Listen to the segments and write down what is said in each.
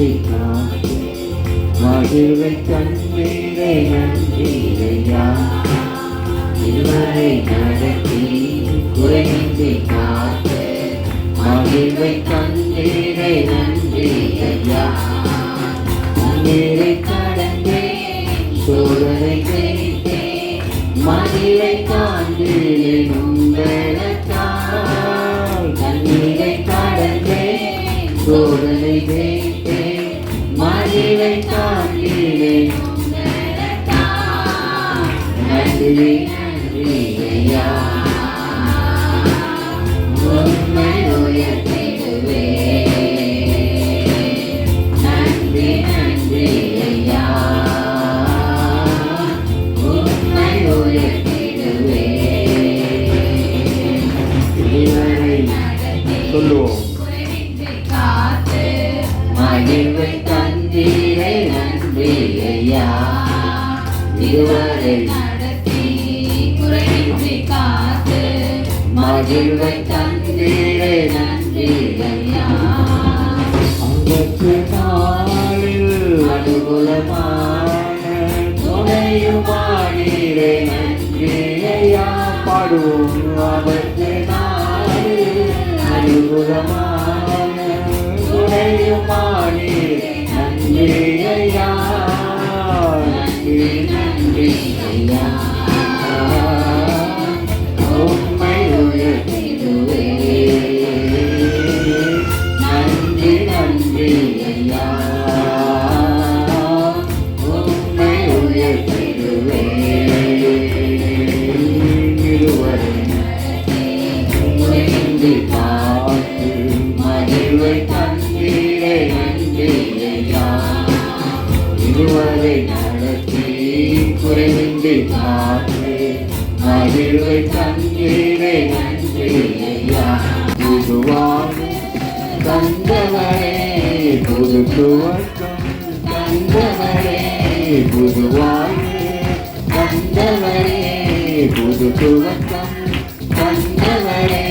நன்றி காத்து மகிழ்வை தந்தீரை நன்றியா இதுவரை நடத்தி குறைந்தி காத்து மகிழ்வை தந்தீரை நன்றியா நீரை கடந்தே சோதனை செய்தே மகிழ்வை காண்கிறேன் உங்களத்தால் கண்ணீரை கடந்தே சோதனை செய்தே மகிழ்வை காண்கிறேன் நன்றி நன்றி ஐயா உண்மை உயர்த்திடுவே நன்றி நன்றி ஐயா உண்மை உயர்த்திடுவே இதுவரை சொல்லுவோம் மகிழ்வை தந்தீரை நன்றி ஐயா இதுவரை நடத்தி குறைவின்றி காத்து மகிழ்வை தந்தீரை நன்றி ஐயா அங்கத்து நாளில் அனுகூலமான துணையுமானீரை நன்றி ஐயா பாடுவோம் ஆபத்து நாளில் அனுகூலமான துணையுமானீரை நன்றி ஐயா நன்றி நன்றி ஐயா உண்மை உயர்த்திடுவே நன்றி நன்றி ஐயா உண்மை உயர்த்திடுவே இருவரை உயர்ந்தி பார்த்து மகிழ்வை தந்தீரை நன்றி ஐயா இதுவரை நடத்தி குறைவின்றி காத்து மகிழ்வை தந்தீரை நன்றி ஐயா புதுவாக தந்தவரே புது துவக்கம் தந்தவரே புதுவாக தந்தவரே புது துவக்கம் தந்தவரே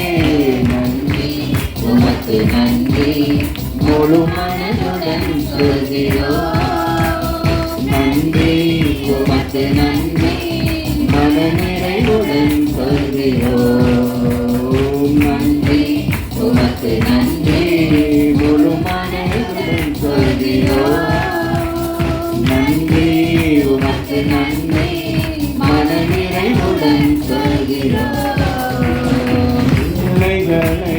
நன்றி உமக்கு நன்றி முழு மனதுடன் சொல்கிறோம் நன்றி உமக்கு நன்றி மனநிறைவுடன் சொல்கிறோம் நன்றி உமக்கு நன்றி முழு மனதுடன் சொல்கிறோம் நன்றி உமக்கு நன்றி மனநிறைவுடன் சொல்கிறோம் பிள்ளைகளை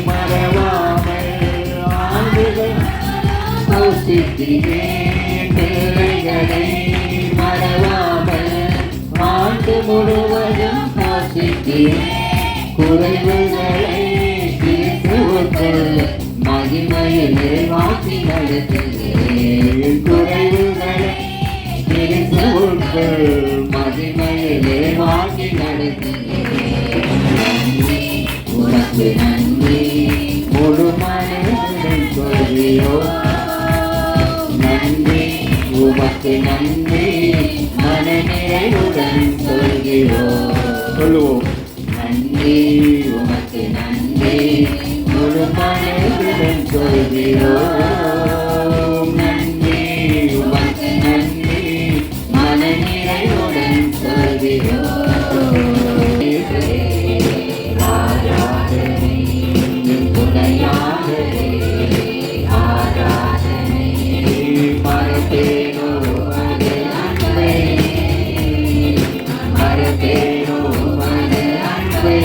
மறவாமல் ஆண்டுகள் போஷிக்கிறேன் பிள்ளைகளை மறவாமல் ஆண்டு முழுவதும் போஷிக்கிறேன் குறைவுகளை தீர்த்துவர்கள் மகிமையிலே மாற்றி நடத்துகிறேன் குறைவுகளை தீர்த்துவர்கள் மகிமையிலே மாற்றி நடத்துகிறேன் நன்றி உனக்கு நன்றி முழு மனதுடன் சொல்கிறோம் நன்றி உமக்கு நன்றி மனநிறைவுடன் சொல்கிறோம் சொல்லுவோம் நன்றி உமக்கு நன்றி முழு மனதுடன் சொல்கிறோம் நன்றி உமக்கு நன்றி மனநிறைவுடன் சொல்கிறோம் ஆராதனை துணையாகவே ஆராதனை மறப்பேனோ அது அன்பை மறப்பேனோ அது அன்பை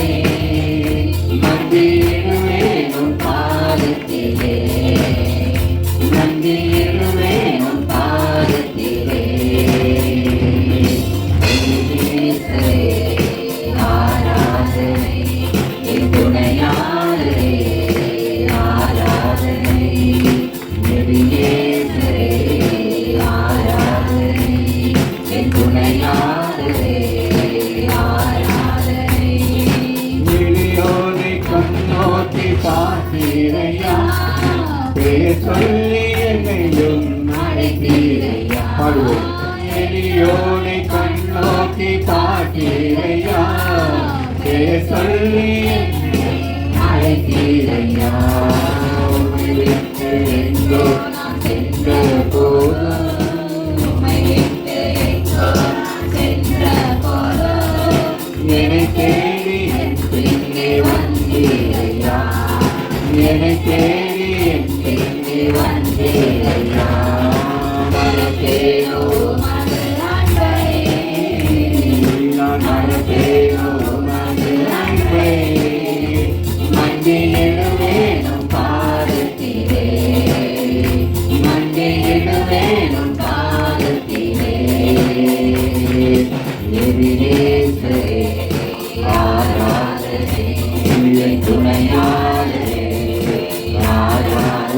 நம்பிடுவேன் உன் பாதத்திலே நம்பிடுவேன் உன் பாதத்திலே ஆராதனை என் துணையாளரே ஆராதனை நெறியேசரே ஆராதனை என் துணையாளரே ஆராதனை மிளியோனை கண்ணோக்கி பார்த்தீரையா பேர் சொல்லி என்னையும் அழைத்தீரையா பாடுவோம் மிளியோனை கண்ணோக்கி பார்த்தீரையா பேர் சொல்லி அழைத்தீரையா எங்கோ என்னை தேடி என் பின்னே வந்தேனையா மறப்பேனோ உமது அன்பை நான் மறப்பேனோ உமது அன்பை மண்டியிடுவேனும் பாதத்திலே மண்டியிடுவேனும் பாதத்திலே எபினேசரே ஆராதனை என் துணையாளரே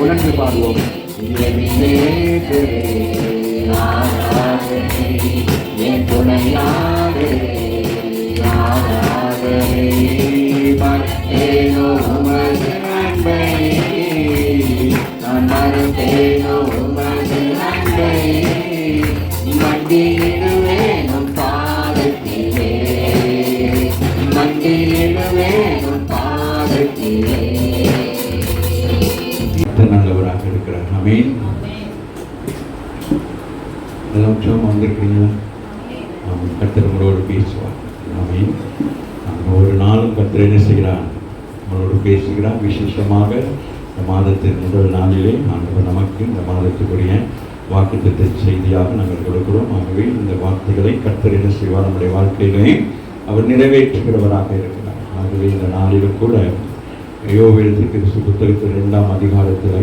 உணர்ந்து பாடுவோம் எபினேசரே ஆராதனை என் துணையாளரே ஆராதனை மறப்பேனோ உமது அன்பை நான் மறப்பேனோ உமது அன்பை மண்டியிடுவேனும் பாதத்திலே மண்டியிடுவேனும் பாதத்திலே. நல்லவராக இருக்கிறார். ஆமென். எல்லாம் வந்திருக்கிறீங்களா? கர்த்தர் உங்களோடு பேசுவார். ஆமென். ஒரு நாளும் கர்த்தர் என்ன செய்கிறார்? நம்மளோடு பேசுகிறார். விசேஷமாக இந்த மாதத்தின் முதல் நாளிலே ஆண்டவர் நமக்கு இந்த மாதத்துக்குரிய வாக்குத்தத்த செய்தியாக நாங்கள் கொடுக்கிறோம். ஆகவே இந்த வார்த்தைகளை கர்த்தர் என்ன செய்வார்? நம்முடைய வாழ்க்கையிலே அவர் நிறைவேற்றுகிறவராக இருக்கிறார். ஆகவே இந்த நாளிலும் கூட யோவேல் தீர்க்கதரிசி புத்தகத்தில் 2ஆம் அதிகாரத்தில்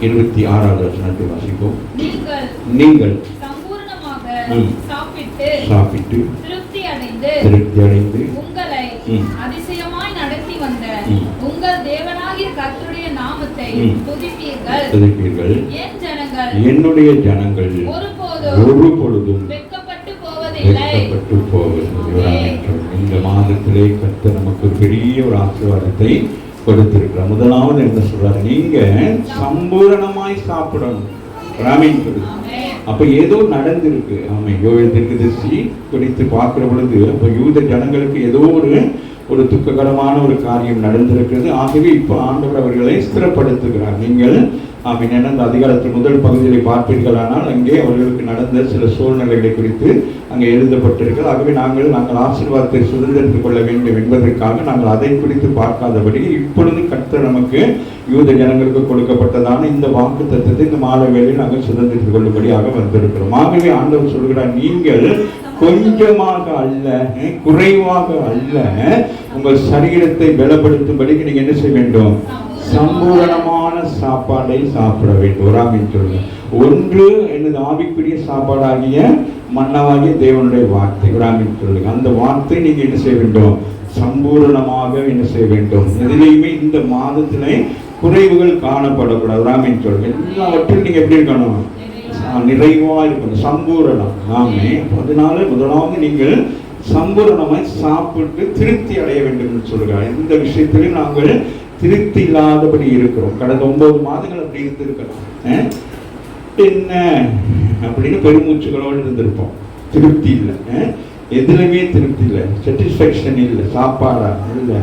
26வது வசனத்தை வாசிப்போம். நீங்கள் சாப்பிட்டு திருப்தி அடைந்து உங்களை அதிசயமாய் நடத்தி வந்த உங்கள் தேவனாகிய கர்த்தருடைய நாமத்தை துதிப்பீர்கள். என்னுடைய ஜனங்கள் ஒருபொழுதும் வெட்கப்பட்டு போவதில்லை. இந்த மாதத்திலே கர்த்தர் நமக்கு பெரிய ஒரு ஆசீர்வாதத்தை கொடுத்திருக்கிறார். முதலாவது என்ன சொல்றாரு? நீங்க சம்பூரணமாய் சாப்பிடணும். அப்ப ஏதோ நடந்திருக்கு. ஆமா, யோவேல் தீர்க்கதரிசி குறித்து பார்க்கிற பொழுது அப்ப யூத ஜனங்களுக்கு ஏதோ ஒரு துக்ககரமான ஒரு காரியம் நடந்திருக்கிறது. ஆகவே இப்போ ஆண்டவர் அவர்களை ஸ்திரப்படுத்துகிறார். நீங்கள் அந்த அதிகாரத்தின் முதல் பகுதியை பார்ப்பீர்களானால் அங்கே அவர்களுக்கு நடந்த சில சூழ்நிலைகளை குறித்து அங்கே எழுதப்பட்டிருக்கிறது. ஆகவே நாங்கள் ஆசீர்வாதத்தை சுதந்திரத்துக் கொள்ள வேண்டும் என்பதற்காக நாங்கள் அதை குறித்து பார்க்காதபடி இப்பொழுது கர்த்தர் நமக்கு யூத ஜனங்களுக்கு கொடுக்கப்பட்டதான இந்த வாக்கு தத்தத்தை இந்த மாலை வேளையில் நாங்கள் சுதந்திரத்துக் கொள்ளும்படியாக வந்திருக்கிறோம். ஆகவே ஆண்டவர் சொல்கிறார், நீங்கள் கொஞ்சமாக அல்ல, குறைவாக அல்ல, உங்கள் சரீரத்தை பலப்படுத்தும்படிக்கு நீங்க என்ன செய்ய வேண்டும்? சம்பூரணமான சாப்பாடை சாப்பிட வேண்டும். ஒன்று எனது ஆவிக்குரிய சாப்பாடாகிய மன்னவாகிய தேவனுடைய வார்த்தை. அந்த வார்த்தை நீங்க என்ன செய்ய வேண்டும்? சம்பூரணமாக என்ன செய்ய வேண்டும்? எதிலையுமே இந்த மாதத்திலே குறைவுகள் காணப்படக்கூடாது. ராமின் சொல்லுங்க, எல்லாவற்றிலும் நீங்க எப்படி இருக்கணும்? நிறைவா இருக்கணும், சம்பூரணம். ஆமே. அதனால முதலாவது நீங்கள் சம்பூரணமாய் சாப்பிட்டு திருப்தி அடைய வேண்டும் என்று சொல்கிறார். இந்த விஷயத்திலும் நாங்கள் திருப்தி இல்லாதபடி இருக்கிறோம். கடந்த 9 மாதங்கள் அப்படி இருந்திருக்கிறோம். என்ன அப்படின்னு பெருமூச்சுகளோடு இருந்திருப்போம். திருப்தி இல்லை, எதுலையுமே திருப்தி இல்லை, சாட்டிஸ்ஃபேக்ஷன் இல்லை. சாப்பாடா இல்லை,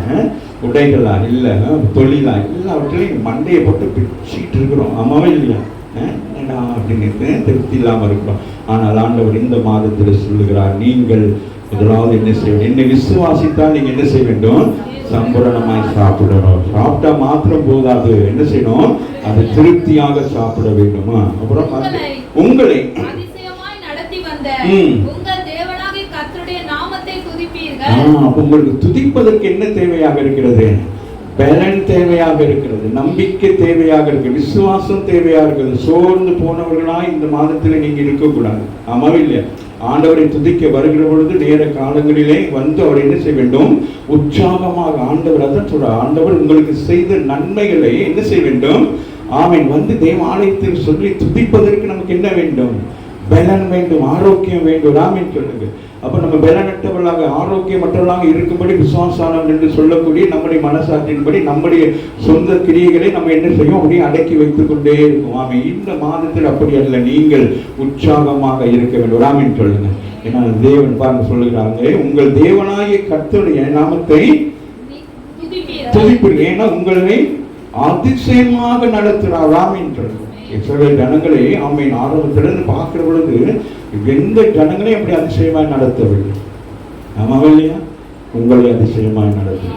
உடைகளா இல்லை, தொழிலா, எல்லாவற்றிலையும் மண்டையை போட்டு பிடிச்சிட்டு இருக்கிறோம். ஆமாவே இல்லையா? அப்படின்னு திருப்தி இல்லாமல் இருக்கிறோம். ஆனால் ஆண்டவர் இந்த மாதத்தில் சொல்லுகிறார், நீங்கள் முதலாவது என்ன செய்ய? என்னை விசுவாசித்தால் நீங்க என்ன செய்ய வேண்டும்? சம்பூரணமாய் சாப்பிடணும். சாப்பிட்டா மாத்திரம் போதாது, என்ன செய்யணும்? அது திருப்தியாக சாப்பிட வேண்டுமா? அப்புறம் உங்களை உங்களுக்கு துதிப்பதற்கு என்ன தேவையாக இருக்கிறது? பலன் தேவையாக இருக்கிறது, நம்பிக்கை தேவையாக இருக்கு, விசுவாசம் தேவையாக இருக்கிறது. சோர்ந்து போனவர்களாய் இந்த மாதத்தில் நீங்க இருக்கக்கூடாது. ஆமாவே இல்லையா? ஆண்டவரை துதிக்க வருகிற பொழுது நேர காலங்களிலே வந்து அவர் என்ன செய்ய வேண்டும்? உற்சாகமாக. ஆண்டவர் அதான் சொல்ற, ஆண்டவர் உங்களுக்கு செய்த நன்மைகளை என்ன செய்ய வேண்டும்? ஆமீன். வந்து தேவாலயத்தில் சொல்லி துதிப்பதற்கு நமக்கு என்ன வேண்டும்? பலன் வேண்டும், ஆரோக்கியம் வேண்டும். ஆமீன் சொல்லுங்க. அப்ப நம்ம பலனற்றவர்களாக ஆரோக்கியமற்றவர்களாக இருக்கும்படி விசுவாசம் என்று சொல்லக்கூடிய நம்முடைய மனசாட்சியின்படி நம்முடைய சொந்த கிரியைகளை நம்ம என்ன செய்யும்? அப்படியே அடக்கி வைத்துக் கொண்டே இருக்கும். ஆமீன். இந்த மாதத்தில் அப்படி அல்ல, நீங்கள் உற்சாகமாக இருக்க வேண்டும். ஆமீன் சொல்லுங்க. ஏன்னா தேவன் பாருங்க சொல்லுகிறாங்க, உங்கள் தேவனாகிய கர்த்தருடைய நாமத்தை துதிப்பீர்கள், ஏன்னா உங்களை அதிசயமாக நடத்துகிறார். ஆமீன் சொல்லுங்க. இஸ்ரவேல் ஜனங்களே ஆமீன் ஆரம்பத்திலிருந்து பார்க்கிற பொழுது எந்த ஜனங்களையும் அப்படி அதிசயமாய் நடத்தவில்லை. ஆமாவே இல்லையா? உங்களை அதிசயமாய் நடத்து.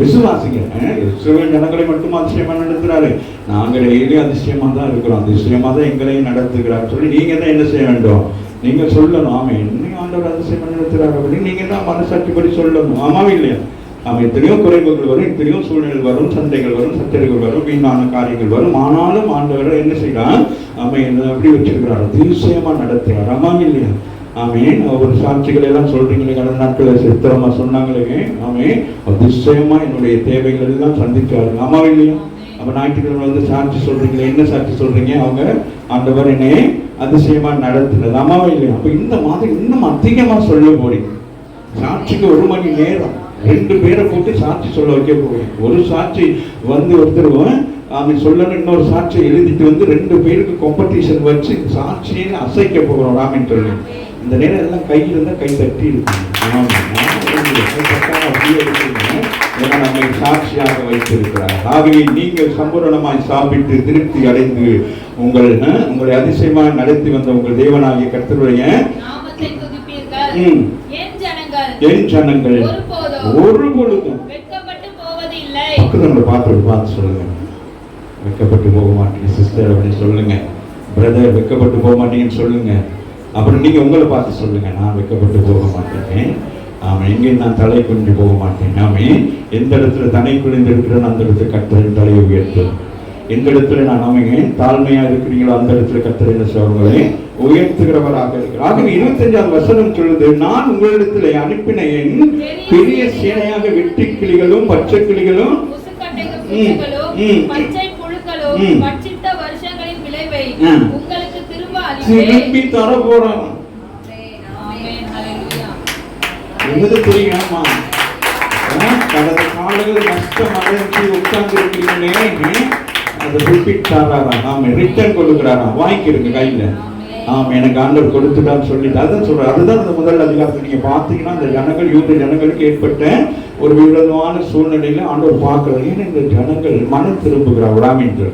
விசுவாசிங்க. இஸ்ரவேல் ஜனங்களை மட்டும் அதிசயமா நடத்துறாரு. நாங்க டெய்லி அதிசயமா தான் இருக்கிறோம், அதிசயமா தான் எங்களையும் நடத்துகிறார் சொல்லி நீங்க தான் என்ன செய்ய வேண்டும்? நீங்க சொல்லணும். ஆமா, என்ன ஆண்டவர் அதிசயமா நடத்துறாரு அப்படின்னு நீங்க தான் மனசாட்சிப்படி சொல்லணும். ஆமாவும் இல்லையா? அவன் எத்தனையோ குறைவுகள் வரும், எத்தனையோ சூழ்நிலைகள் வரும், சண்டைகள் வரும், சச்சரவுகள் வரும், வீணான காரியங்கள் வரும். ஆனாலும் ஆண்டவர் என்ன செய்யறான்? அவன் என்ன அப்படி வச்சிருக்கிறார், அதிசயமா நடத்துறார். ஆமாவும் இல்லையா? ஆமேன். ஒரு சாட்சிகள் எல்லாம் சொல்றீங்களே, கடந்த நாட்களை சித்திரமா சொன்னாங்களே. ஆமேன். அதிசயமா என்னுடைய தேவைகள் எல்லாம் சந்திச்சாரு. ஆமாவும் இல்லையா? அப்ப ஞாயிற்றுக்கிழமை வந்து சாட்சி சொல்றீங்களே, என்ன சாட்சி சொல்றீங்க? அவங்க ஆண்டவர் என்னை அதிசயமா நடத்துனது. ஆமாவும் இல்லையா? அப்ப இந்த மாதிரி இன்னும் அதிகமா சொல்ல போறீங்க. சாட்சிக்கு 1 மணி நேரம் 2 பேரை போட்டு சாட்சி சொல்ல வைக்க போறீங்க. ஒரு சாட்சி வந்து ஒருத்தருவன் அவன் சொல்லணும், இன்னொரு சாட்சியை எழுதிட்டு வந்து 2 பேருக்கு காம்படிஷன் வச்சு சாட்சியை அசைக்க போகிறோம். ராமின் சொல்லி இந்த நேரம் எல்லாம் கையில் இருந்தால் கை தட்டி இருக்குங்க. ஏன்னா நம்மை சாட்சியாக வைத்திருக்கிறார். ஆகவே நீங்கள் சம்பூரணமாய் சாப்பிட்டு திருப்தி அடைந்து உங்களை அதிசயமாக நடத்தி வந்த உங்கள் தேவனாகிய கர்த்தருடைய என் ஜனங்கள் ஒருபொழுதும் பார்த்து சொல்லுங்க, வெட்கப்பட்டு போக மாட்டீங்க சிஸ்டர் அப்படின்னு சொல்லுங்க. பிரதர் வெட்கப்பட்டு போக மாட்டீங்கன்னு சொல்லுங்க. அப்புறம் நீங்க உங்களை பார்த்து சொல்லுங்க, நான் வெட்கப்பட்டு போக மாட்டேன். ஆமா, எங்கேயும் நான் தலை குனிஞ்சு போக மாட்டேன். ஆமே, எந்த இடத்துல தலை குனிந்து இருக்கிறேன் அந்த இடத்துல கர்த்தரின் தலையை உயர்த்து. எந்த இடத்துல நான் அமைங்க தாழ்மையா இருக்கிறீங்களோ அந்த இடத்துல கர்த்தர் என்ன சொல்றவங்களே உயர்த்துகிறவராக இருக்கிறார். ஆகவே 25ஆம் வசனம் சொல்லுது, நான் உங்களிடத்துல அனுப்பின என் பெரிய சேனையாக வெட்டி கிளிகளும் பச்சை கிளிகளும் திரும்பி தர போறான். தெரியுமா? கடந்த காலங்கள் நஷ்டம் அடைஞ்சு உட்கார்ந்து இருக்கிறீங்களே, அதை ரிப்பீட் தராராம். ஆமா, ரிட்டர்ன் கொடுக்குறாராம். வாங்கிக்கிறீங்க கையில. ஆமா, எனக்கு ஆண்டவர் கொடுத்துட்டான்னு சொல்லிட்டு அதான் சொல்றேன். அதுதான் அந்த முதல் அதிகாரத்தில் நீங்க பாத்தீங்கன்னா அந்த ஜனங்கள் யூத ஜனங்களுக்கு ஏற்பட்ட ஒரு விரோதமான சூழ்நிலையில ஆண்டவர் பார்க்கிறார். ஏன்னா இந்த ஜனங்கள் மனம் திரும்புகிறார். ராமின்று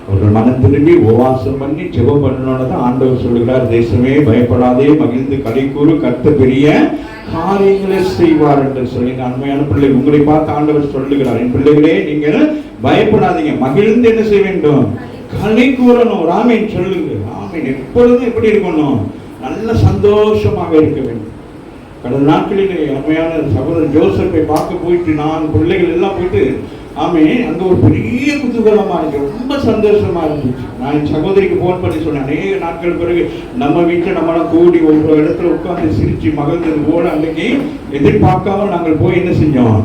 அவர்கள் மனம் திரும்பி உபவாசம் பண்ணி ஜெபம் பண்ணணும்னு தான் ஆண்டவர் சொல்லுகிறார், தேசமே பயப்படாதே மகிழ்ந்து களிக்கூறு கர்த்தர் பெரிய காரியங்களை செய்வார் என்று சொல்லி. அண்மையான பிள்ளை உங்களை பார்த்து ஆண்டவர் சொல்லுகிறார், என் பிள்ளைகளே நீங்கள் பயப்படாதீங்க, மகிழ்ந்து என்ன செய்ய வேண்டும்? களி கூறணும். ராமேன் சொல்லுங்க. ராமேன் எப்பொழுதும் எப்படி இருக்கணும்? நல்ல சந்தோஷமாக இருக்க வேண்டும். கடந்த நாட்களிலே அருமையான சகோதரர் ஜோசப்பை பார்க்க போயிட்டு நான் பிள்ளைகள் எல்லாம் போயிட்டு ஆமே அங்க ஒரு பெரிய குதூகலமா இருக்கு, ரொம்ப சந்தோஷமா இருந்துச்சு. நான் என் சகோதரிக்கு போன் பண்ணி சொன்னேன், அநேக நாட்கள் பிறகு நம்ம வீட்டில் நம்மளாம் கூடி ஒரு இடத்துல உட்கார்ந்து சிரிச்சு மகிழ்ந்தது போல அன்னைக்கு எதிர்பார்க்காம நாங்கள் போய் என்ன செஞ்சோம்.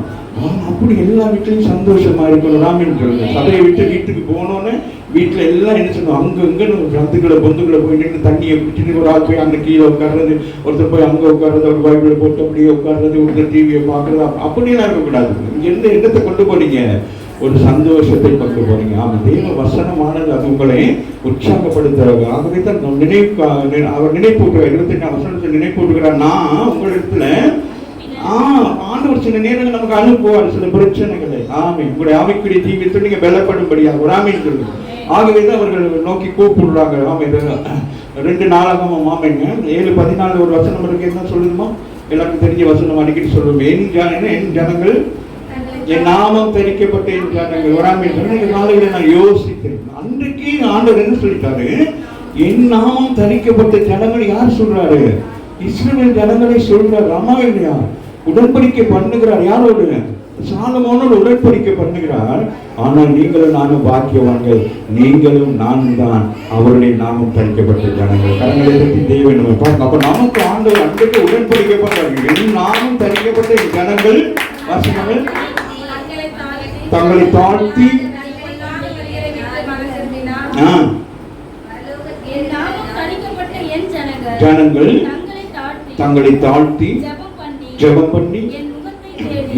அப்படி எல்லா வீட்லையும் சந்தோஷமா இருக்கணும். ராமின் சொல்லுங்க. சபையை விட்டு வீட்டுக்கு போனோன்னு வீட்டுல எல்லாம் என்ன சொல்லுவோம், அங்க இங்கன்னு சந்துக்களை பொந்துக்களை போய் நின்று தண்ணியை பிடிச்சிட்டு ஒரு ஆள் போய் அங்க கீழே உட்கார்றது, ஒருத்தர் போய் அங்க உட்கார்றது, ஒரு பைபிளை போட்டு அப்படியே உட்கார்றது, ஒருத்தர் டிவியை பார்க்கறது, அப்படியெல்லாம் இருக்கக்கூடாது. இங்க இருந்து என்னத்தை கொண்டு போறீங்க? ஒரு சந்தோஷத்தை கொண்டு போறீங்க. ஆமா, தெய்வ வசனமானது அது உங்களை உற்சாகப்படுத்துறாங்க. ஆகவே தான் அவர் நினைப்பூட்டுகிறார். 28ஆம் வசனத்தை நினைப்பூட்டுகிறார், நான் உங்களிடத்துல ஆண்டவர் சில நேரங்கள் நமக்கு அனுப்புவார் சில பிரச்சனைகளை. ஆமே, உங்களுடைய ஆவிக்குரிய தீவிரத்தில் நீங்க பலப்படும்படியாக ஒரு ஆமீன் சொல்லுங்க. ஆகவேதான் அவர்கள் நோக்கி கூப்பிடுறாங்க. ஆமே, 2 நாளாகமும் ஆமைங்க 7:14 ஒரு வசனம் இருக்கு. என்ன சொல்லுதுமா? எல்லாருக்கும் தெரிஞ்ச வசனம் அடிக்கடி சொல்லுவோம். என் ஜனங்கள் என் நாமம் தரிக்கப்பட்ட என் ஜனங்கள். ஒரு ஆமீன் சொல்லுங்க. நாளையில நான் யோசிக்கிறேன், அன்றைக்கு ஆண்டவர் என்ன சொல்லிட்டாரு? என் நாமம் தரிக்கப்பட்ட ஜனங்கள் யார் சொல்றாரு? இஸ்ரவேல் ஜனங்களை சொல்றாரு. அம்மாவே இல்லையா? உடன்படிக்கை பண்ணுகிறார். யாரோடு? சாலமோனோடு உடன்படிக்கை பண்ணுகிறார். ஆனால் நீங்களும் நானும் பாக்கியவான்கள், நீங்களும் நானும் தான் அவருடைய நாமம் தரிக்கப்பட்ட ஜனங்கள். கரங்களை பற்றி தேவன் நம்ம பார்க்க. அப்ப நமக்கு ஆண்டவர் அன்றைக்கு உடன்படிக்கை பண்றாங்க. என் நாமம் தரிக்கப்பட்ட ஜனங்கள் வாசிகள் தங்களை தாழ்த்தி ஜனங்கள் தங்களை தாழ்த்தி ஜெபம் பண்ணி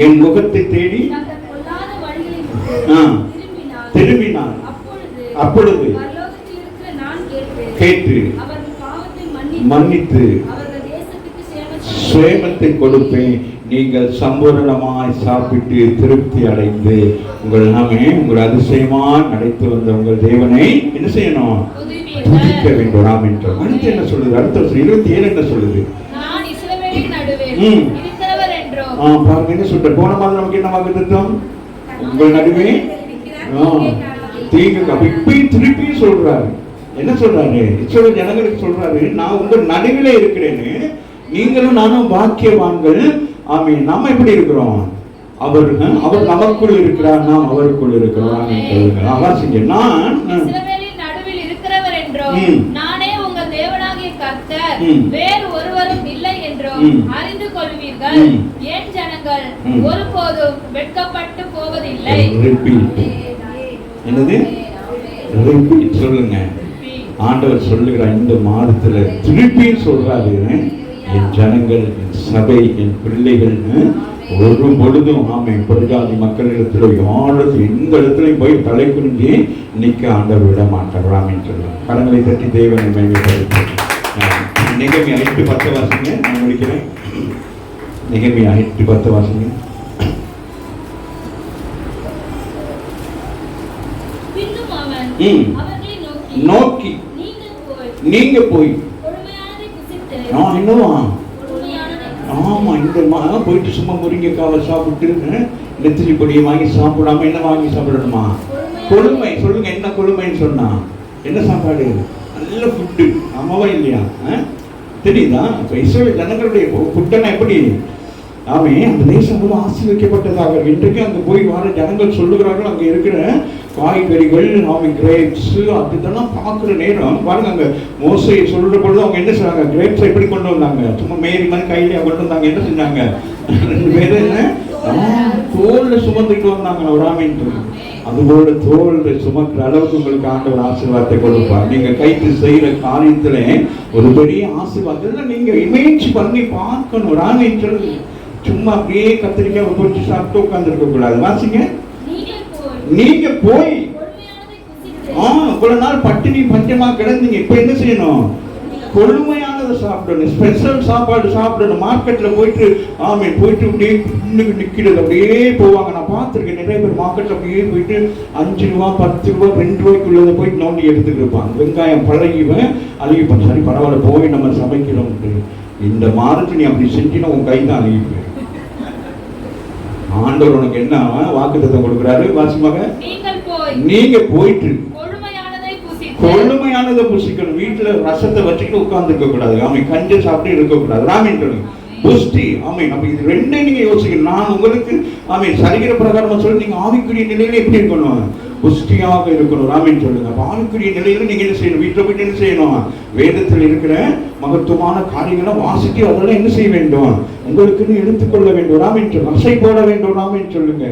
என் முகத்தை தேடி திரும்பினார். அப்பொழுது கேட்டு மன்னித்து சேமத்தை கொடுப்பேன். நீங்கள் சம்பூரணமாய் சாப்பிட்டு திருப்தி அடைந்து உங்கள் அதிசயமா நடத்தி வந்த உங்கள் தேவனை என்ன செய்யணும்? துதிக்க வேண்டும். நாம் என்று அடுத்து என்ன சொல்லுது? அடுத்த 27 என்ன சொல்லுது? பாருங்க என்ன சொல்ற, போன மாதம் நமக்கு என்ன வாக்குத்தத்தம்? உங்கள் நடுவே தீங்கு. அப்ப இப்பயும் திருப்பியும் சொல்றாரு, என்ன சொல்றாரு? இஸ்ரவேல் ஜனங்களுக்கு சொல்றாரு, நான் உங்க நடுவிலே இருக்கிறேன்னு, நீங்களும் நானும் பாக்கியவான்கள். ஆமென். நம்ம எப்படி இருக்கிறோம்? அவர் நமக்குள் இருக்கிறார், நாம் அவருக்குள் இருக்கிறோம். வாசிங்க. நான் இஸ்ரவேலின் நடுவில் இருக்கிறவர் என்றோ, நானே உங்கள் தேவனாகிய கர்த்தர், வேறு ஒருவரும் இல்லை என்றோ அறிந்து கொள்வீர்கள். என் ஜனங்கள் ஒருபோதும் வெட்கப்பட்டு போவதில்லை. என்னது? சொல்லுங்க. ஆண்டவர் சொல்லுகிறார் இந்த மாதத்துல திருப்பி சொல்றாரு, என் ஜனங்கள், என் சபை, என் பிள்ளைகள் ஒரு பொழுதும் பிரஜாதி மக்களிடத்துல யாரும் எந்த இடத்துலையும் போய் தலை குறிஞ்சி நிக்க ஆண்டவர் விட மாட்டார். சொல்லுவாங்க. கடங்களை தட்டி தேவனை மேம்படுத்த. நெகேமியா 8:10 வாசிங்க. நான் முடிக்கிறேன். நெகேமியா 8:10 வாசிங்க. நோக்கி நீங்க போய் என்னவா? ஆமா, இந்த போயிட்டு சும்மா முருங்கைக்காவை சாப்பிட்டு நெத்திலி பொடியை வாங்கி சாப்பிடாம என்ன வாங்கி சாப்பிடணுமா? கொழுமை. சொல்லுங்க, என்ன கொழுமைன்னு சொன்னா என்ன சாப்பாடு? நல்ல ஃபுட்டு. ஆமாவா இல்லையா? தெரியுதா? இப்ப இஸ்ரவேல் ஜனங்களுடைய ஃபுட்டெல்லாம் எப்படி? ஆமே, அந்த தேசம் போல ஆசீர்வதிக்கப்பட்டதாக. இன்றைக்கு அங்க போய் வர ஜனங்கள் சொல்லுகிறார்கள், அங்க இருக்கிற காய்கறிகள், கிரேப்ஸ், அதெல்லாம் பார்க்குற நேரம் பாருங்க. அங்க மோசையை சொல்ற பொழுது அவங்க என்ன செய்றாங்க? கிரேப்ஸ் எப்படி கொண்டு வந்தாங்க? சும்மா மேரி மாதிரி கையில கொண்டு வந்தாங்க. என்ன செஞ்சாங்க? 2 பேரும் என்ன தோல்ல சுமந்துட்டு வந்தாங்க. ராமின் அதுபோல தோல்ல சுமக்கிற அளவுக்கு உங்களுக்கு ஆண்டவர் ஆசீர்வாதத்தை கொடுப்பார். நீங்க கைக்கு செய்யற காரியத்துல ஒரு பெரிய ஆசீர்வாதம் நீங்க இமேஜ் பண்ணி பார்க்கணும். ராமின் சொல்லு. சும்மா அப்படியே கத்திரிக்காய் பொறிச்சு சாப்பிட்டு உட்கார்ந்து இருக்க கூடாது. வாசிங்க. நீங்க போய் இவ்வளவு நாள் பட்டினி பஞ்சமா கிடந்தீங்க, இப்ப என்ன செய்யணும்? கொழுமையானதை சாப்பிடணும். ஸ்பெஷல் சாப்பாடு சாப்பிடணும். மார்க்கெட்ல போயிட்டு போயிட்டு அப்படியே நிக்கிறது அப்படியே போவாங்க. நான் பார்த்துருக்கேன் நிறைய பேர் மார்க்கெட்ல அப்படியே போயிட்டு 5 ரூபா 10 ரூபா 2 ரூபாய்க்குள்ளதை போயிட்டு நோண்டி எடுத்துட்டு இருப்பாங்க. வெங்காயம் பழகிவன் அழுகிப்போம். சரி பரவாயில்ல, போய் நம்ம சமைக்கிறோம். இந்த மாதத்துல நீ அப்படி செஞ்சினா உன் கை தான் அழுகிப்போம். ஆண்டவர் உனக்கு என்ன வாக்குத்தத்தம் கொடுக்கிறாரு? வாசிமாக, நீங்க போயிட்டு கொழுமையானதை புசிக்கணும். வீட்டுல ரசத்தை வச்சுக்கிட்டு உட்கார்ந்து இருக்க கூடாது. கஞ்ச சாப்பிட்டு இருக்க கூடாது. ராமின் புஷ்டி. அப்ப இது ரெண்டே நீங்க யோசிக்கணும். நான் உங்களுக்கு சரிகிற பிரகாரமா சொல்லி நீங்க ஆவிக்குரிய நிலையில எப்படி இருக்கணும்? புஷ்டியாக இருக்கணும். ராமின் சொல்லுங்க. ஆவிக்குரிய நிலையில நீங்க என்ன செய்யணும்? வீட்டுல போயிட்டு என்ன செய்யணும்? வேதத்தில் இருக்கிற மகத்துவமான காரியங்களை வாசித்து அதெல்லாம் என்ன செய்ய வேண்டும்? உங்களுக்குன்னு எடுத்துக்கொள்ள வேண்டும். ராமின் சொல்லு. அசை போட வேண்டும். ராமின் சொல்லுங்க.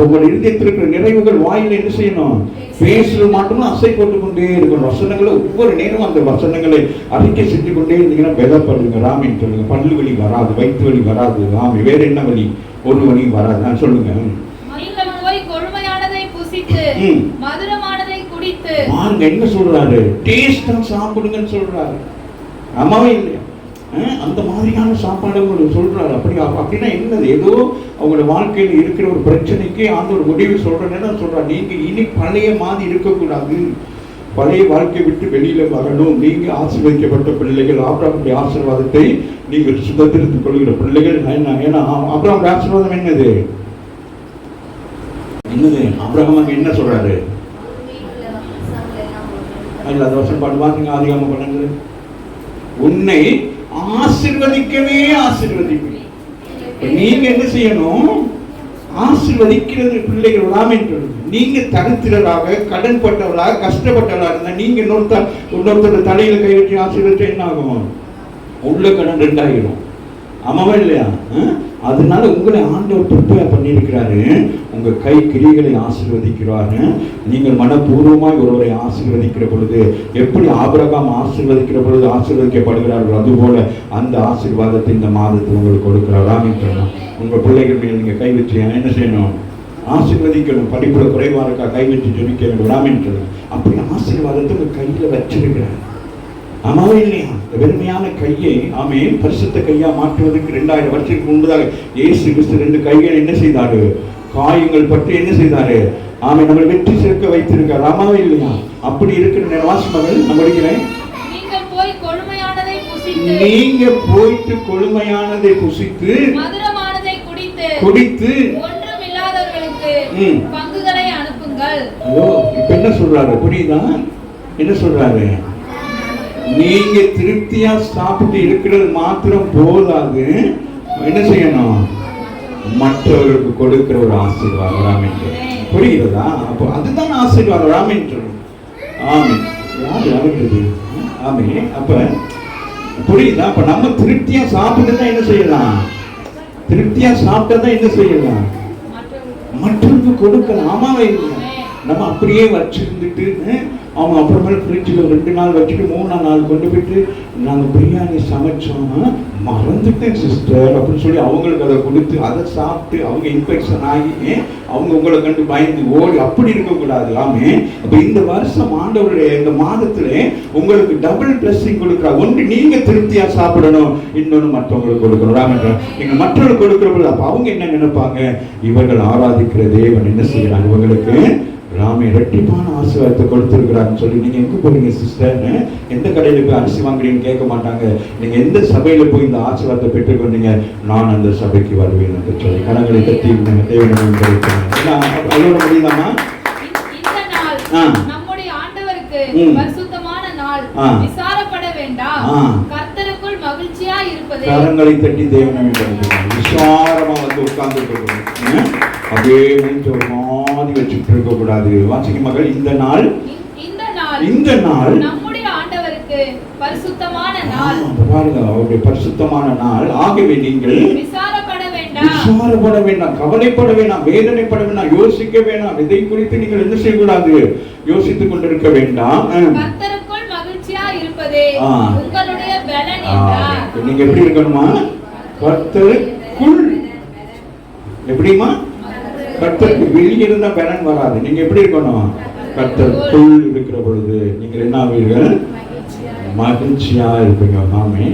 உங்கள் இருதயத்தில் இருக்கிற நிறைவுகள் வாயில என்ன செய்யணும்? பேசுறது மட்டும் அசை போட்டுக் கொண்டே இருக்கணும். வசனங்களை ஒவ்வொரு நேரம் அந்த வசனங்களை அறிக்கை செஞ்சு கொண்டே இருந்தீங்கன்னா பலப்படுங்க. ராமின் சொல்லுங்க. பல்லு வலி வராது, வயிற்று வலி வராது. வேற என்ன வலி? ஒரு வலியும் வராது. நான் சொல்லுங்க. மதுரமானதை குடித்து பாருங்க என்ன சொல்றாரு? டேஸ்டா சாப்பிடுங்கன்னு சொல்றாரு. ஆமாவே இல்லையா? அந்த மாதிரியான சாப்பாடு உங்களுக்கு சொல்றாரு. அப்படின்னா என்னது? ஏதோ அவங்களோட வாழ்க்கையில் இருக்கிற ஒரு பிரச்சனைக்கு ஆண்டவர் முடிவு சொல்றேன்னு சொல்றாரு. நீங்க இனி பழைய மாதிரி இருக்கக்கூடாது. பழைய வாழ்க்கை விட்டு வெளியில வரணும். நீங்க ஆசீர்வதிக்கப்பட்ட பிள்ளைகள். ஆபிரகாமுடைய ஆசீர்வாதத்தை நீங்கள் சுதந்திரத்துக் கொள்கிற பிள்ளைகள். ஏன்னா ஆபிரகாமுடைய ஆசீர்வாதம் என்னது? ஆபிரகாம் என்ன சொல்றாரு? அந்த வருஷம் பாட்டு வாசிங்க. ஆதிகாமம் 12. உன்னை ஆசீர்வதிக்கவே ஆசீர்வதிப்பேன். நீங்க என்ன செய்யணும்? ஆசீர்வதிக்கிறது பிள்ளைகள். நீங்க தரித்திரராக, கடன் பட்டவர்களாக, கஷ்டப்பட்டவர்களாக இருந்தா நீங்க இன்னொருத்தர் தலையில கை வச்சு ஆசீர்வதிச்சா என்ன ஆகும்? உள்ள கடன் 2 ஆயிரும். ஆமாவா இல்லையா? அதனால உங்களை ஆண்டவர் ப்ரிப்பேர் பண்ணியிருக்கிறாரு. உங்க கை கிரிகளை ஆசீர்வதிக்கிறாரு. நீங்கள் மனப்பூர்வமாய் ஒருவரை ஆசீர்வதிக்கிற பொழுது எப்படி ஆபிரகாம் ஆசீர்வதிக்கிற பொழுது ஆசீர்வதிக்கப்படுகிறார்கள், அதுபோல அந்த ஆசீர்வாதத்தை இந்த மாதத்தில் உங்களுக்கு கொடுக்கிறாராம். உங்க பிள்ளைகள் மேல் நீங்க கை வச்சு என்ன செய்யணும்? ஆசீர்வதிக்கணும். படிப்புல குறைவா இருக்கா? கை வச்சு ஜெபிக்க வேண்டும். அப்படி ஆசீர்வாதத்தை உங்க கையில வச்சிருக்கிறார். ஆமாவே இல்லையா? வெறுமையான கையை பரிசுத்த கையா மாற்றுவதற்கு 2000 வருஷத்துக்கு முன்பதாக இயேசு கிறிஸ்து 2 கைகள் என்ன செய்தாரு? காயங்கள் பற்றி என்ன செய்தாரு? நம்மளை வெற்றி சேர்க்க வைத்திருக்காரு. ஆமாவே இல்லையா? அப்படி இருக்கிற வாசிமகள் நான் படிக்கிறேன். நீங்க போயிட்டு கொழுமையானதை புசித்து குடித்து ஒன்றும் இல்லாதவர்களுக்கு பங்குகளை அனுப்புங்கள். இப்ப என்ன சொல்றாரு புரியுதா? என்ன சொல்றாரு? நீங்க திருப்தியா சாப்பிட்டு இருக்கிறது மாத்திரம் போதாது, என்ன செய்யணும்? மற்றவர்களுக்கு கொடுக்கிற ஒரு ஆசீர்வாதம் ராமேன்று. புரியுதா? அப்போ அதுதான் ஆசீர்வாதம் ராமேன்று. ஆமென். யார் யாருக்கு? ஆமென். அப்ப புரியுதா? அப்ப நம்ம திருப்தியா சாப்பிட்டு என்ன செய்யலாம்? திருப்தியா சாப்பிட்டா என்ன செய்யலாம்? மற்றவங்களுக்கு கொடுக்கலாம். ஆமாவே நம்ம அப்படியே வச்சிருந்துட்டு அவங்க அப்புறமேல ஃப்ரிட்ஜில் 2 நாள் வச்சுட்டு 3ஆம் நாள் கொண்டு போயிட்டு நாங்கள் பிரியாணி சமைச்சோம் மறந்துட்டேன் சிஸ்டர் அப்படின்னு சொல்லி அவங்களுக்கு அதை கொடுத்து அதை சாப்பிட்டு அவங்க இன்ஃபெக்ஷன் ஆகி அவங்க உங்களை கண்டு பயந்து ஓடி அப்படி இருக்கக்கூடாது. ஆமே. அப்போ இந்த வருஷம் ஆண்டவருடைய இந்த மாதத்துல உங்களுக்கு டபுள் பிளஸிங் கொடுக்குறாங்க. ஒன்று நீங்க திருப்தியா சாப்பிடணும், இன்னொன்று மற்றவங்களுக்கு கொடுக்கணும். ராமன்ற நீங்க மற்றவங்களுக்கு கொடுக்கிற பொழுது அப்போ அவங்க என்ன நினைப்பாங்க? இவர்கள் ஆராதிக்கிற தேவன் என்ன செய்யறாங்க? இவங்களுக்கு ராமே இரட்டிப்பான ஆசீர்வாதத்தை கொடுத்திருக்கிறான்னு சொல்லி நீங்க எங்க போறீங்க சிஸ்டர்னு, எந்த கடையில போய் அரிசி வாங்குறீங்கன்னு கேட்க மாட்டாங்க. நீங்க எந்த சபையில போய் இந்த ஆசீர்வாதத்தை பெற்றுக்கொண்டீங்க? நான் அந்த சபைக்கு வருவேன் என்று சொல்லி கரங்களை தட்டி தேவனையும் கிடைக்கிறாங்க. அதோட முடியலாமா? நம்முடைய ஆண்டவருக்கு பரிசுத்தமான நாள், விசாரப்பட வேண்டாம், கர்த்தருக்குள் மகிழ்ச்சியா இருப்பதே. கரங்களை தட்டி தேவனையும் கிடைக்கிறாங்க. விசாரமா வந்து உட்கார்ந்து இருக்கணும். அதே மூஞ்சி ஒரு மாதிரி வச்சுட்டு இருக்க கூடாது. வாசிக்க மகள் இந்த நாள் நம்முடைய ஆண்டவருக்கு பரிசுத்தமான நாள். பாருங்க, அவருடைய பரிசுத்தமான நாள். ஆகவே நீங்கள் விசாரப்பட வேண்டாம், கவலைப்பட வேண்டாம், வேதனைப்பட வேண்டாம், யோசிக்க வேண்டாம். இதை குறித்து நீங்கள் என்ன செய்யக்கூடாது? யோசித்துக் கொண்டிருக்க வேண்டாம். கர்த்தருக்குள் மகிழ்ச்சியா இருப்பதே உங்களுடைய பலன் என்றார். நீங்க எப்படி இருக்கணுமா? கர்த்தருக்குள். எப்படிமா? கர்த்தருக்கு வெளியே இருந்தா பலன் வராது. நீங்க எப்படி இருக்கணும்? கர்த்தருக்குள் இருக்கிற பொழுது நீங்கள் என்ன ஆவீர்கள்? மகிழ்ச்சியா இருப்பீங்க. ஆமே.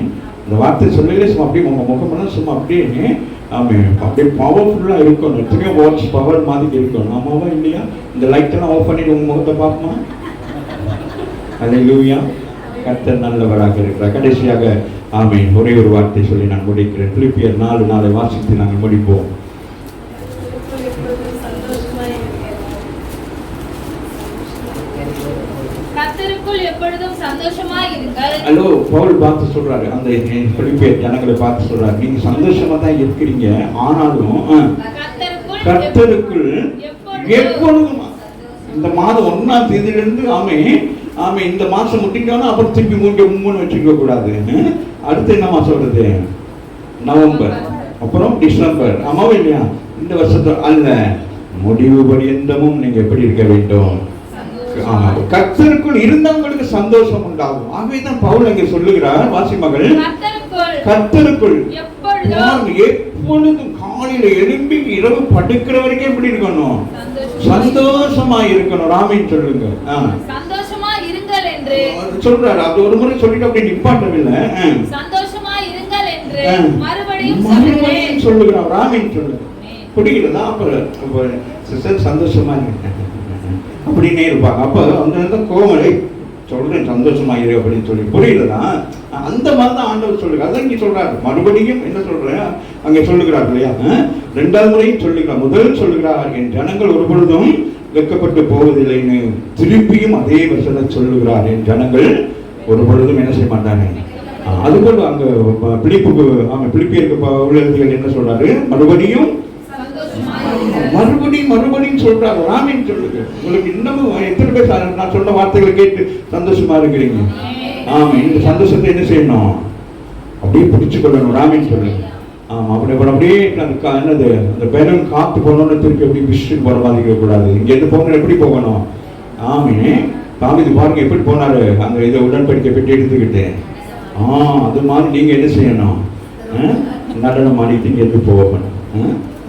இந்த வார்த்தை சொல்லலே சும்மா அப்படியே உங்க முகமெல்லாம் சும்மா அப்படியே ஆமே அப்படியே பவர்ஃபுல்லா இருக்கணும். எத்தனையோ வாட்ச் பவர் மாதிரி இருக்கணும். ஆமாவா இல்லையா? இந்த லைட் எல்லாம் ஆஃப் பண்ணிட்டு உங்க முகத்தை பார்ப்போமா? அல்லேலூயா. கர்த்தர் நல்லவராக இருக்கிறார். கடைசியாக ஆமே ஒரே ஒரு வார்த்தை சொல்லி நான் முடிக்கிறேன். பிலிப்பியர் 4:4 வாசித்து நாங்கள் முடிப்போம். எப்பொழுதும் சந்தோஷமாய் இருங்கள். ஹலோ, பவுல் பார்த்து சொல்றாரு, அந்த பிலிப்பியர் ஜனங்களை பார்த்து சொல்றாரு, நீங்க சந்தோஷமா தான் இருக்கிறீங்க, ஆனாலும் கர்த்தருக்குள் எப்பொழுதும். இந்த மாதம் 1ஆம் தேதியிலிருந்து ஆமே இந்த மாசம் முட்டிட்டோம்னா அப்புறம் திருப்பி மூணு வச்சுக்க கூடாது. அடுத்து என்ன மாசம் வருது? நவம்பர், அப்புறம் டிசம்பர். ஆமாவா இல்லையா? இந்த வருஷத்துல அல்ல, முடிவு பரியந்தமும் நீங்க எப்படி இருக்க வேண்டும்? கர்த்தருக்குள் இருந்தவங்களுக்கு சந்தோஷம் உண்டாகும். ஆகவேதான் பவுல் அங்கே சொல்லுகிறார், வாசி மகள், கர்த்தருக்குள் எப்பொழுதும் காலையில எழும்பி இரவு படுக்கிற வரைக்கும் எப்படி இருக்கணும்? சந்தோஷமா இருக்கணும். ராமின் சொல்லுங்க. சந்தோஷமா இருங்கள் என்று சொல்றாரு. அது ஒரு முறை சொல்லிட்டு அப்படி நிப்பாட்டவில்லை. சந்தோஷமா இருங்கள் என்று மறுபடியும் சொல்லுகிறார். ராமின் சொல்லுங்க. புரிகிறதா? அப்புறம் சிஸ்டர் சந்தோஷமா இருக்க அப்படின்னே இருப்பாங்க. அப்போ அந்த கோமலை சொல்றேன் சந்தோஷமா இரு அப்படின்னு சொல்லி. புரியுதுதா? அந்த மாதிரி தான் ஆண்டவர் சொல்லுங்க. அதான் இங்க சொல்றாரு. மறுபடியும் என்ன சொல்றேன் அங்க சொல்லுகிறார் இல்லையா? 2வது முறையும் சொல்லுகிறார். முதல் சொல்லுகிறார், என் ஜனங்கள் ஒரு பொழுதும் வெட்கப்பட்டு போவதில்லைன்னு. திருப்பியும் அதே வசனம் சொல்லுகிறார், என் ஜனங்கள் ஒரு பொழுதும் என்ன செய்ய மாட்டாங்க. அதுபோல அங்க பிலிப்பியருக்கு உள்ளவர்கள் என்ன சொல்றாரு? மறுபடியும் சொல்றாரு. ராமின் சொல்லுங்க. உங்களுக்கு இன்னமும் எத்தனை பேர் நான் சொன்ன வார்த்தைகளை கேட்டு சந்தோஷமா இருக்கிறீங்க? ஆமா. இந்த சந்தோஷத்தை என்ன செய்யணும்? அப்படியே பிடிச்சு கொள்ளணும். ராமின் சொல்லுங்க. ஆமா. அப்படியே என்னது அந்த பேரன் காத்து போனோம்னு திருப்பி எப்படி விஷயம் போற மாதிரி இருக்க கூடாது. இங்க இருந்து போன எப்படி போகணும்? ஆமே. தாவீது பாருங்க எப்படி போனாரு, அந்த இதை உடன்படிக்கை பெற்று எடுத்துக்கிட்டு. அது மாதிரி நீங்க என்ன செய்யணும்? நடனம் ஆடிட்டு இங்க இருந்து போகணும்.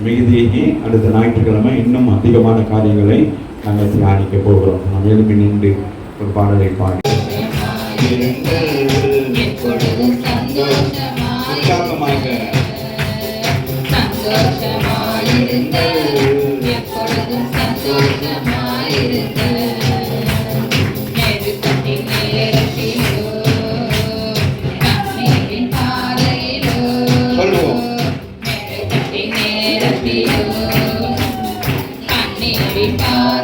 மிகுதியை அடுத்த ஞாயிற்றுக்கிழமை இன்னும் அதிகமான காரியங்களை நாங்கள் தியானிக்க போகிறோம். நாம் எழுப்பி நின்று ஒரு பாடலை பாடி சொல்லுவோம்.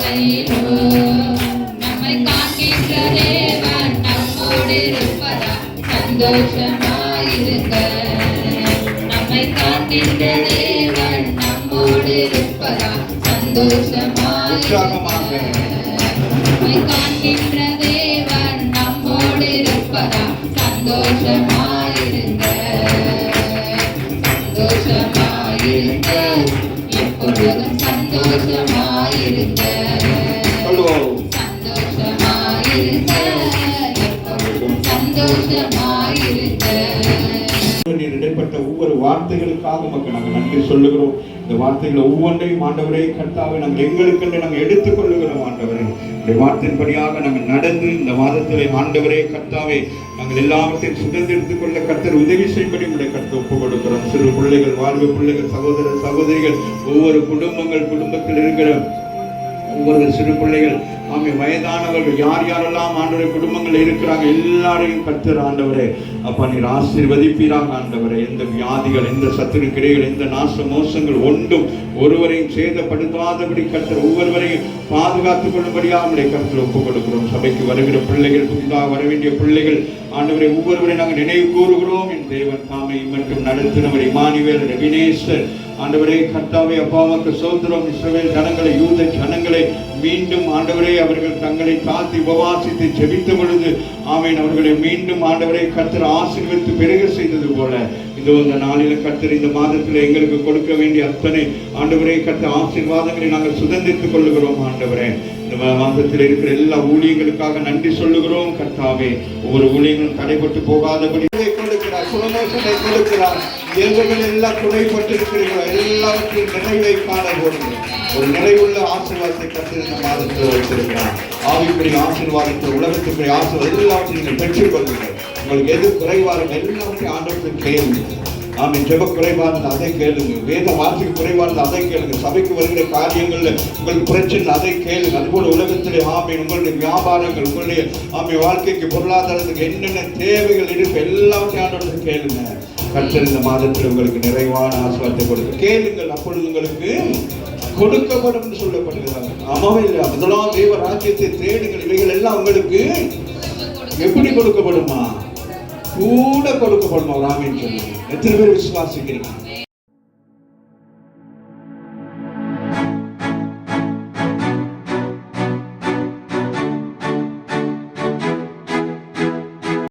பாதையிலும் நம்மை காண்கின்ற தேவன் நம்மோடு இருப்பதா சந்தோஷமாயிருங்க. நம்மை காண்கின்ற தேவன் நம்மோடு இருப்பதா சந்தோஷமாயிருங்க. நம்மை காண்கின்ற தேவன் நம்மோடு இருப்பதா சந்தோஷமாயிருங்க. சந்தோஷமாயிருங்க, எப்பொழுதும் சந்தோஷமாயிருங்க. சந்தோஷமாயிருங்க, எப்பொழுதும் சந்தோஷமாயிருங்க. இடைப்பட்ட ஒவ்வொரு வார்த்தைகளுக்காக மக்கள் நாங்கள் நன்றி சொல்லுகிறோம். இந்த வார்த்தைகள் ஒவ்வொன்றையும் ஆண்டவரே கர்த்தாவே நாங்கள் எங்களுக்கு நாங்கள் எடுத்துக்கொள்ளுகிறோம். ஆண்டவரே இந்த வார்த்தையின்படியாக நாங்கள் நடந்து இந்த மாதத்திலே ஆண்டவரே கர்த்தாவே நாங்கள் எல்லாவற்றையும் சுதந்திரத்துக் கொள்ள கர்த்தர் உதவி செய்யும்படி உடைய கர்த்தர் ஒப்புக் கொடுக்கிறோம். சிறு பிள்ளைகள், வாழ்வு பிள்ளைகள், சகோதர சகோதரிகள், ஒவ்வொரு குடும்பத்தில் இருக்கிற ஒவ்வொரு சிறு பிள்ளைகள், ஆமே வயதானவர்கள், யார் யாரெல்லாம் ஆண்டவரே குடும்பங்கள் இருக்கிறாங்க எல்லாரையும் கர்த்தர் ஆண்டவரே அப்பா நீர் ஆசீர்வதிப்பீராக. ஆண்டவரே எந்த வியாதிகள், எந்த சத்துரு கிரைகள், எந்த நாச மோசங்கள் ஒன்றும் ஒருவரையும் சேதப்படுத்தாதபடி கர்த்தர் ஒவ்வொருவரையும் பாதுகாத்துக் கொள்ளும்படியாக நம்முடைய கர்த்தர் ஒப்புக் கொடுக்கிறோம். சபைக்கு வருகிற பிள்ளைகள், புதிதாக வர வேண்டிய பிள்ளைகள் ஆண்டவரை ஒவ்வொருவரையும் நாங்கள் நினைவு கூறுகிறோம். என் தேவன் தாமை மற்றும் நடத்தினவர் இமானுவேல், வினேஸ்வர் ஆண்டவரே கர்த்தாவே அப்பாவுக்கு சோதரம். இஸ்ரவேல் ஜனங்களை, யூத ஜனங்களை மீண்டும் ஆண்டவரே அவர்கள் தங்களை தாழ்த்தி உபவாசித்து ஜெபித்த பொழுது ஆமேன் அவர்களை மீண்டும் ஆண்டவரை கர்த்தர் ஆசீர்வதித்து பெருக செய்தது போல இதோ இந்த நாளில கர்த்தர் இந்த மாதத்தில் எங்களுக்கு கொடுக்க வேண்டிய அத்தனை ஆண்டவரே கர்த்தர் ஆசீர்வாதங்களை நாங்கள் சுதந்திரித்துக் கொள்ளுகிறோம். ஆண்டவரே இந்த மாதத்தில் இருக்கிற எல்லா ஊழியங்களுக்காக நன்றி சொல்லுகிறோம். கர்த்தாவே ஒவ்வொரு ஊழியங்களும் தடைபட்டு போகாதபடி கொடுக்கிறார், சுலமோசனை கொடுக்கிறார். எவர்கள் எல்லாம் குறைபட்டு இருக்கிறீர்களோ எல்லாவற்றையும் நிறைவை காண போகிறது. ஒரு நிறைவுள்ள ஆசீர்வாதத்தை கர்த்தர் இந்த மாதத்தில் வைத்திருக்கிறார். ஆவிக்குரிய ஆசீர்வாதத்தை, உலகத்துக்குரிய ஆசீர்வாதம் எல்லாவற்றையும் நீங்கள் பெற்றுக் கொள்ளுங்கள். உங்களுக்கு எது குறைவாக எல்லாவற்றையும் ஆண்டவருக்கு கேளுங்க. ஆமாம், ஜெப குறைவானது அதை கேளுங்க, வேத வார்த்தைக்கு குறைவானது அதை கேளுங்க, சபைக்கு வருகிற காரியங்கள்ல உங்களுக்கு பிரச்சனை அதை கேளுங்க. அதுபோல உலகத்திலே ஆமீன் உங்களுடைய வியாபாரங்கள், உங்களுடைய ஆமீன் வாழ்க்கைக்கு பொருளாதாரத்துக்கு என்னென்ன தேவைகள் இருக்கு எல்லாவற்றையும் ஆண்டவருக்கு கேளுங்க. கர்த்தர் இந்த மாதத்தில் உங்களுக்கு நிறைவான ஆசீர்வாதத்தை கொடுக்க கேளுங்கள், அப்பொழுது உங்களுக்கு கொடுக்கப்படும் சொல்லப்படுகிறாங்க. ஆமாவே இல்லை, முதலாம் தேவ ராஜ்யத்தை தேடுங்கள், இவைகள் எல்லாம் உங்களுக்கு எப்படி கொடுக்கப்படுமா? கூட கொடுக்கப்படுமா? ராமேன்னு சொல்லி எத்தனை பேர் விசுவாசிக்கிறீங்க?